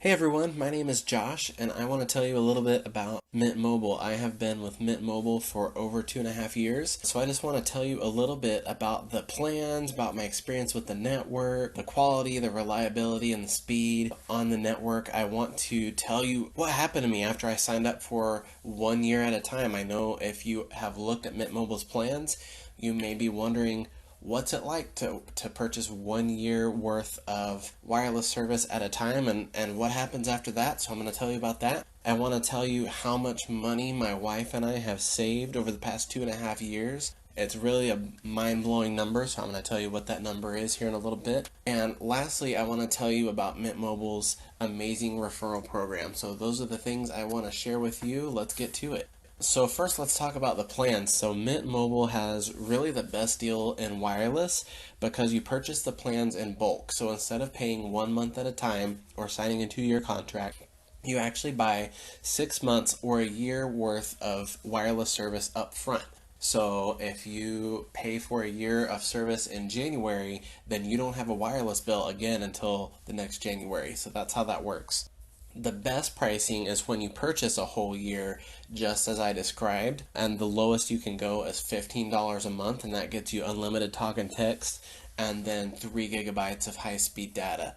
Hey everyone, my name is Josh, and I want to tell you a little bit about Mint Mobile. I have been with Mint Mobile for over 2.5 years, so I just want to tell you a little bit about the plans, about my experience with the network, the quality, the reliability, and the speed on the network. I want to tell you what happened to me after I signed up for 1 year at a time. I know if you have looked at Mint Mobile's plans, you may be wondering, what's it like to purchase 1 year worth of wireless service at a time, and what happens after that. So I'm going to tell you about that. I want to tell you how much money my wife and I have saved over the past 2.5 years. It's really a mind-blowing number, so I'm going to tell you what that number is here in a little bit. And lastly, I want to tell you about Mint Mobile's amazing referral program. So those are the things I want to share with you. Let's get to it. So first, let's talk about the plans. So Mint Mobile has really the best deal in wireless because you purchase the plans in bulk. So instead of paying 1 month at a time or signing a 2 year contract, you actually buy 6 months or a year worth of wireless service up front. So if you pay for a year of service in January, then you don't have a wireless bill again until the next January. So that's how that works. The best pricing is when you purchase a whole year, just as I described, and the lowest you can go is $15 a month, and that gets you unlimited talk and text and then 3 gigabytes of high speed data.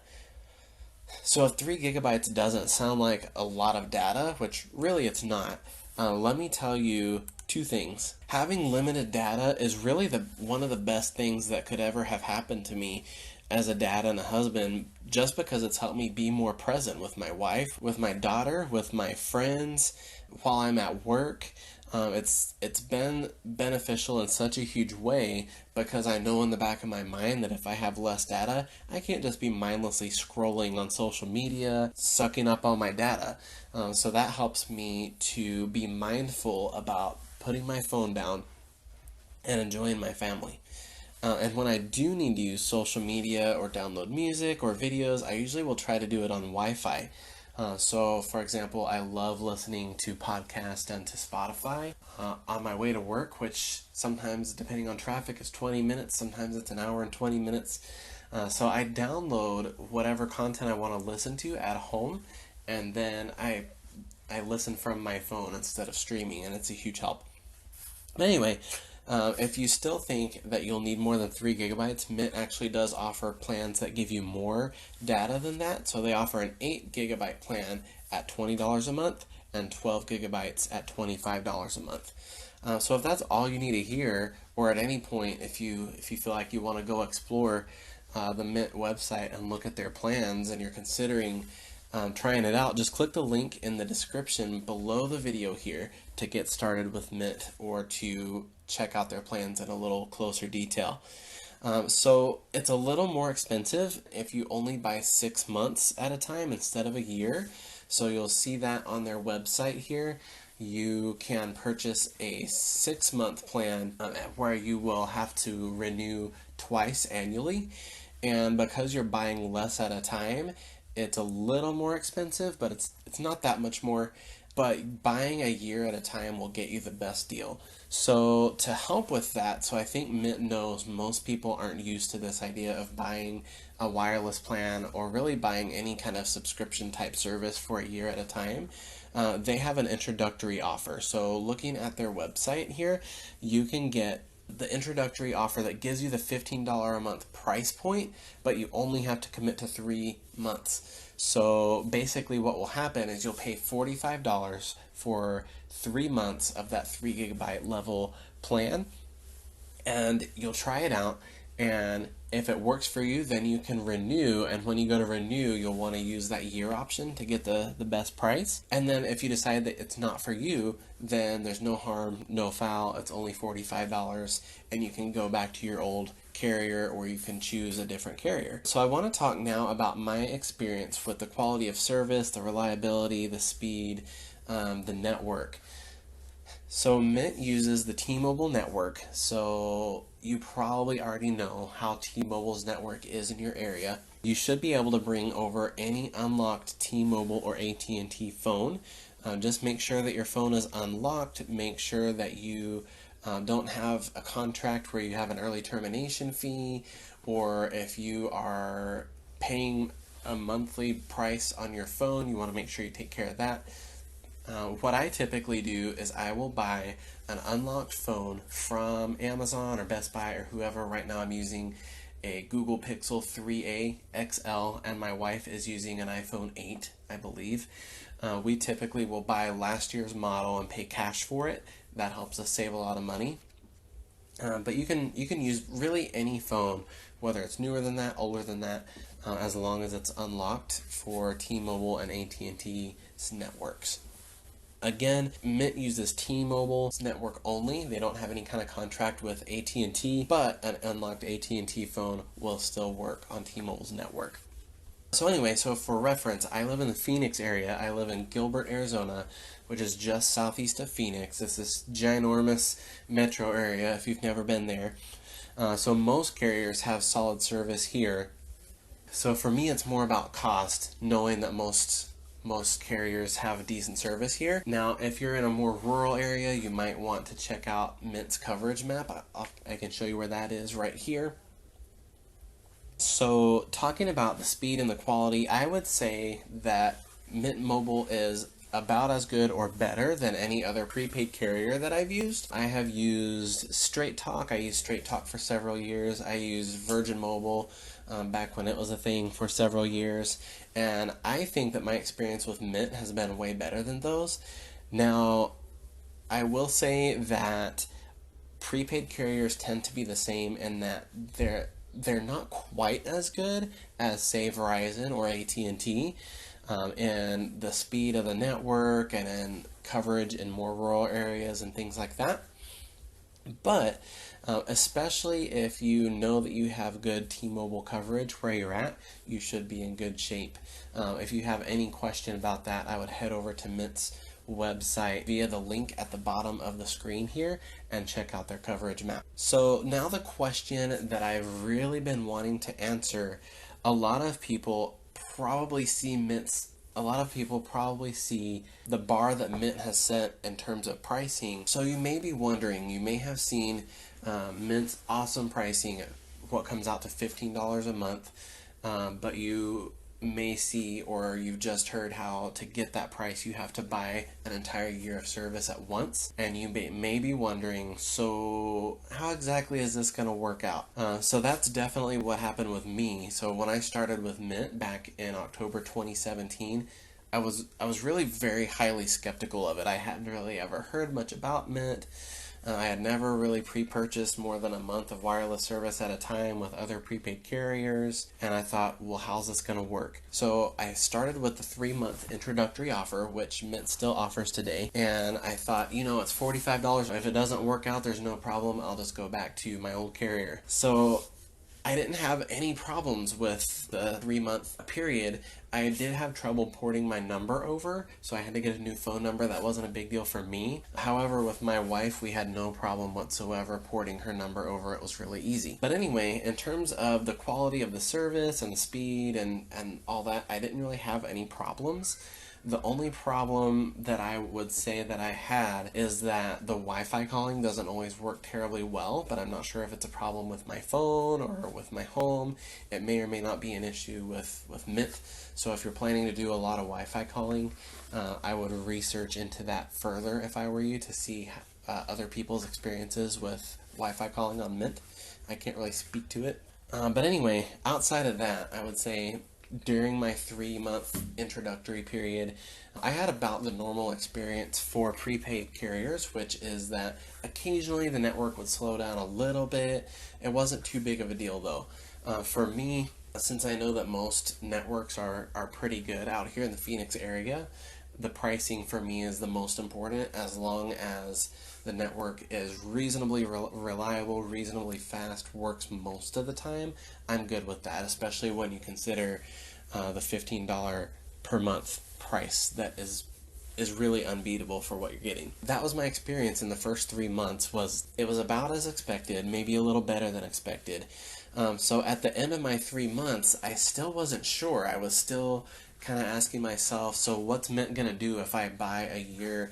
So if 3 gigabytes doesn't sound like a lot of data, which really it's not, let me tell you two things. Having limited data is really one of the best things that could ever have happened to me as a dad and a husband, just because it's helped me be more present with my wife, with my daughter, with my friends, while I'm at work. It's been beneficial in such a huge way because I know in the back of my mind that if I have less data, I can't just be mindlessly scrolling on social media, sucking up all my data. So that helps me to be mindful about putting my phone down and enjoying my family. And when I do need to use social media or download music or videos, I usually will try to do it on Wi-Fi. So, for example, I love listening to podcasts and to Spotify on my way to work, which sometimes, depending on traffic, is 20 minutes. Sometimes it's an hour and 20 minutes. So I download whatever content I want to listen to at home, and then I listen from my phone instead of streaming, and it's a huge help. But anyway, if you still think that you'll need more than 3 gigabytes, Mint actually does offer plans that give you more data than that. So they offer an 8 gigabyte plan at $20 a month and 12 gigabytes at $25 a month. So if that's all you need to hear, or at any point if you feel like you want to go explore the Mint website and look at their plans and you're considering trying it out, just click the link in the description below the video here to get started with Mint or to check out their plans in a little closer detail. So it's a little more expensive if you only buy 6 months at a time instead of a year. So you'll see that on their website here. You can purchase a 6 month plan where you will have to renew twice annually. And because you're buying less at a time, it's a little more expensive, but it's not that much more. But buying a year at a time will get you the best deal. So to help with that, so I think Mint knows most people aren't used to this idea of buying a wireless plan or really buying any kind of subscription type service for a year at a time. They have an introductory offer. So looking at their website here, you can get the introductory offer that gives you the $15 a month price point, but you only have to commit to 3 months. So basically what will happen is you'll pay $45 for 3 months of that 3 gigabyte level plan, and you'll try it out, and if it works for you, then you can renew, and when you go to renew, you'll want to use that year option to get the best price. And then if you decide that it's not for you, then there's no harm, no foul. It's only $45, and you can go back to your old carrier, or you can choose a different carrier. So I want to talk now about my experience with the quality of service, the reliability, the speed, the network. So Mint uses the T-Mobile network, so you probably already know how T-Mobile's network is in your area. You should be able to bring over any unlocked T-Mobile or AT&T phone. Just make sure that your phone is unlocked. Make sure that you don't have a contract where you have an early termination fee, or if you are paying a monthly price on your phone, you want to make sure you take care of that. What I typically do is I will buy an unlocked phone from Amazon or Best Buy or whoever. Right now I'm using a Google Pixel 3a XL, and my wife is using an iPhone 8, I believe. We typically will buy last year's model and pay cash for it. That helps us save a lot of money. But you can use really any phone, whether it's newer than that, older than that, as long as it's unlocked for T-Mobile and AT&T's networks. Again, Mint uses T-Mobile's network only. They don't have any kind of contract with AT&T, but an unlocked AT&T phone will still work on T-Mobile's network. So anyway, so for reference, I live in the Phoenix area. I live in Gilbert, Arizona, which is just southeast of Phoenix. It's this ginormous metro area if you've never been there. So most carriers have solid service here. So for me, it's more about cost, knowing that most carriers have decent service here. Now, if you're in a more rural area, you might want to check out Mint's coverage map. I can show you where that is right here. So talking about the speed and the quality, I would say that Mint Mobile is about as good or better than any other prepaid carrier that I've used. I have used StraightTalk. I used StraightTalk for several years. I used Virgin Mobile back when it was a thing for several years. And I think that my experience with Mint has been way better than those. Now, I will say that prepaid carriers tend to be the same in that they're not quite as good as, say, Verizon or AT&T. And the speed of the network and coverage in more rural areas and things like that. But especially if you know that you have good T-Mobile coverage where you're at, you should be in good shape. If you have any question about that, I would head over to Mint's website via the link at the bottom of the screen here and check out their coverage map. So now the question that I've really been wanting to answer, a lot of people probably see the bar that Mint has set in terms of pricing. So you may be wondering, you may have seen Mint's awesome pricing, what comes out to $15 a month, but you may see, or you've just heard, how to get that price you have to buy an entire year of service at once. And you may be wondering, so how exactly is this going to work out? So that's definitely what happened with me. So when I started with Mint back in October 2017, I was really very highly skeptical of it. I hadn't really ever heard much about Mint. I had never really pre-purchased more than a month of wireless service at a time with other prepaid carriers, and I thought, well, how's this going to work? So I started with the 3-month introductory offer, which Mint still offers today, and I thought, it's $45. If it doesn't work out, there's no problem. I'll just go back to my old carrier. So I didn't have any problems with the 3-month period. I did have trouble porting my number over, so I had to get a new phone number. That wasn't a big deal for me. However, with my wife, we had no problem whatsoever porting her number over. It was really easy. But anyway, in terms of the quality of the service and the speed and all that, I didn't really have any problems. The only problem that I would say that I had is that the Wi-Fi calling doesn't always work terribly well, but I'm not sure if it's a problem with my phone or with my home. It may or may not be an issue with Mint. So if you're planning to do a lot of Wi-Fi calling, I would research into that further if I were you, to see other people's experiences with Wi-Fi calling on Mint. I can't really speak to it. But anyway, outside of that, I would say during my 3-month introductory period, I had about the normal experience for prepaid carriers, which is that occasionally the network would slow down a little bit. It wasn't too big of a deal though. For me, since I know that most networks are pretty good out here in the Phoenix area, the pricing for me is the most important. As long as the network is reasonably reliable, reasonably fast, works most of the time, I'm good with that, especially when you consider the $15 per month price that is really unbeatable for what you're getting. That was my experience in the first 3 months. It was about as expected, maybe a little better than expected. So at the end of my 3 months, I still wasn't sure. I was still kind of asking myself, so what's Mint going to do if I buy a year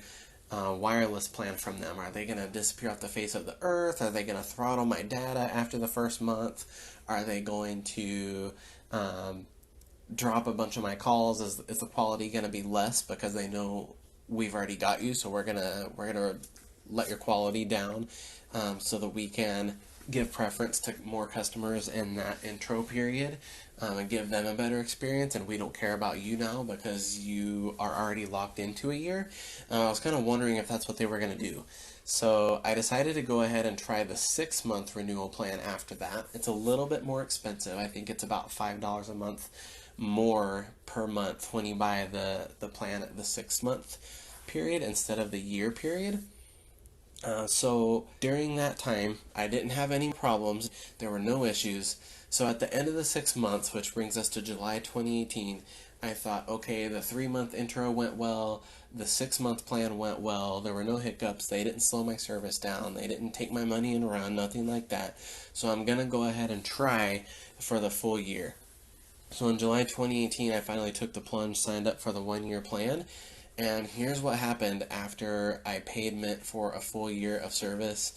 wireless plan from them? Are they going to disappear off the face of the earth? Are they going to throttle my data after the first month? Are they going to drop a bunch of my calls? Is the quality going to be less because they know we've already got you? So we're gonna let your quality down, so that we can give preference to more customers in that intro period, and give them a better experience. And we don't care about you now because you are already locked into a year. I was kind of wondering if that's what they were going to do. So I decided to go ahead and try the 6 month renewal plan after that. It's a little bit more expensive. I think it's about $5 a month more per month when you buy the plan at the 6 month period instead of the year period. So during that time, I didn't have any problems. There were no issues. So at the end of the 6 months, which brings us to July 2018, I thought, okay, the 3 month intro went well. The 6 month plan went well. There were no hiccups. They didn't slow my service down. They didn't take my money and run, nothing like that. So I'm going to go ahead and try for the full year. So in July 2018, I finally took the plunge, signed up for the 1 year plan. And here's what happened after I paid Mint for a full year of service.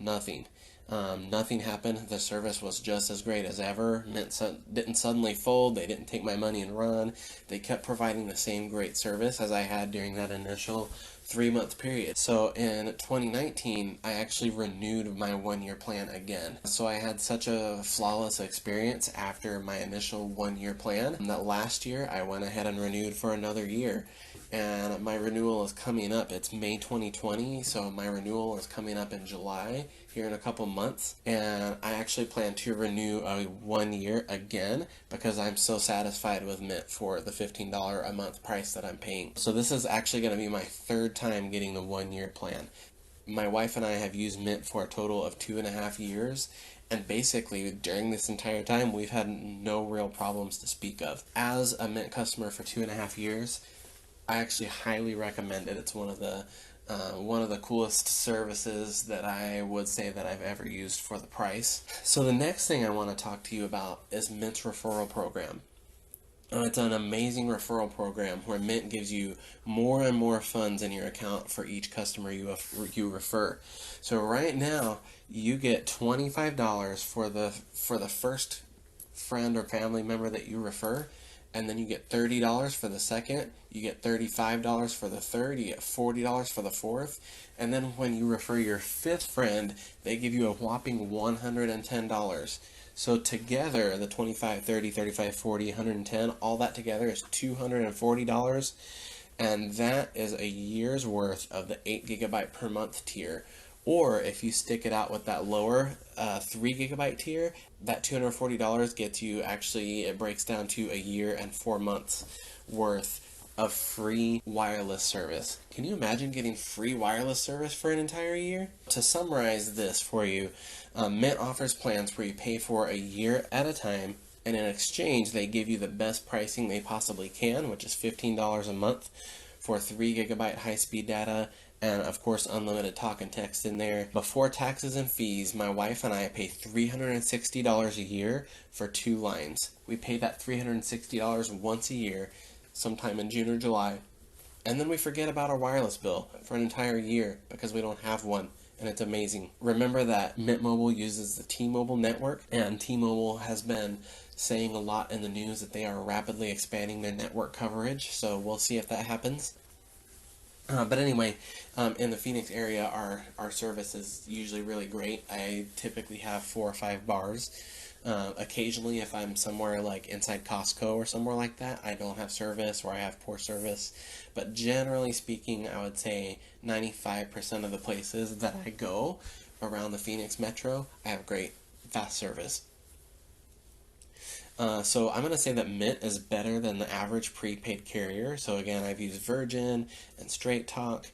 Nothing. Nothing happened. The service was just as great as ever. Mint didn't suddenly fold. They didn't take my money and run. They kept providing the same great service as I had during that initial 3 month period. So in 2019, I actually renewed my 1 year plan again. So I had such a flawless experience after my initial 1 year plan that last year I went ahead and renewed for another year. And my renewal is coming up. It's May 2020, so my renewal is coming up in July, here in a couple months. And I actually plan to renew a 1 year again because I'm so satisfied with Mint for the $15 a month price that I'm paying. So this is actually going to be my third time getting the 1 year plan. My wife and I have used Mint for a total of 2.5 years. And basically, during this entire time, we've had no real problems to speak of. As a Mint customer for 2.5 years, I actually highly recommend it. It's one of the coolest services that I would say that I've ever used for the price. So the next thing I want to talk to you about is Mint's referral program. It's an amazing referral program where Mint gives you more and more funds in your account for each customer you refer. So right now you get $25 for the first friend or family member that you refer, and then you get $30 for the second, you get $35 for the third, you get $40 for the fourth, and then when you refer your fifth friend, they give you a whopping $110. So together, the 25, 30, 35, 40, 110, all that together is $240, and that is a year's worth of the 8 gigabyte per month tier. Or if you stick it out with that lower 3 gigabyte tier, that $240 gets you, actually, it breaks down to a year and 4 months worth of free wireless service. Can you imagine getting free wireless service for an entire year? To summarize this for you, Mint offers plans where you pay for a year at a time, and in exchange they give you the best pricing they possibly can, which is $15 a month for 3 gigabyte high-speed data, and of course unlimited talk and text in there. Before taxes and fees, my wife and I pay $360 a year for 2 lines. We pay that $360 once a year, sometime in June or July, and then we forget about our wireless bill for an entire year because we don't have one, and it's amazing. Remember that Mint Mobile uses the T-Mobile network, and T-Mobile has been saying a lot in the news that they are rapidly expanding their network coverage, so we'll see if that happens. But anyway, in the Phoenix area, our service is usually really great. I typically have 4 or 5 bars. Occasionally, if I'm somewhere like inside Costco or somewhere like that, I don't have service or I have poor service. But generally speaking, I would say 95% of the places that I go around the Phoenix metro, I have great, fast service. So I'm going to say that Mint is better than the average prepaid carrier. So again, I've used Virgin and StraightTalk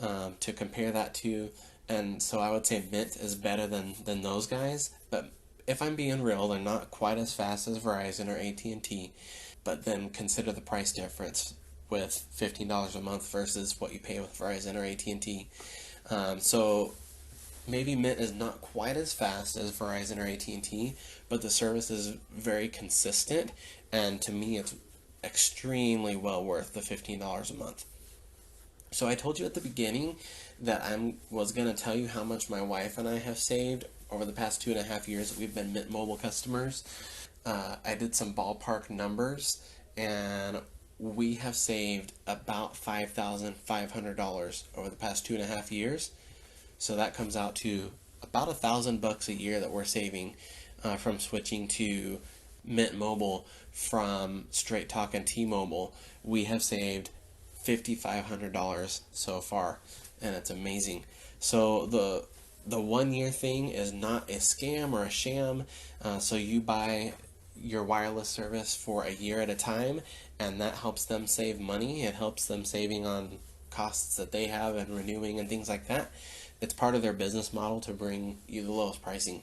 to compare that to. And so I would say Mint is better than those guys. But if I'm being real, they're not quite as fast as Verizon or AT&T. But then consider the price difference with $15 a month versus what you pay with Verizon or AT&T. So maybe Mint is not quite as fast as Verizon or AT&T, but the service is very consistent, and to me it's extremely well worth the $15 a month. So I told you at the beginning that I was going to tell you how much my wife and I have saved over the past 2.5 years that we've been Mint Mobile customers. I did some ballpark numbers, and we have saved about $5,500 over the past 2.5 years. So that comes out to about $1,000 a year that we're saving from switching to Mint Mobile from StraightTalk and T-Mobile. We have saved $5,500 so far, and it's amazing. So the 1 year thing is not a scam or a sham. So you buy your wireless service for a year at a time, and that helps them save money. It helps them saving on costs that they have and renewing and things like that. It's part of their business model to bring you the lowest pricing.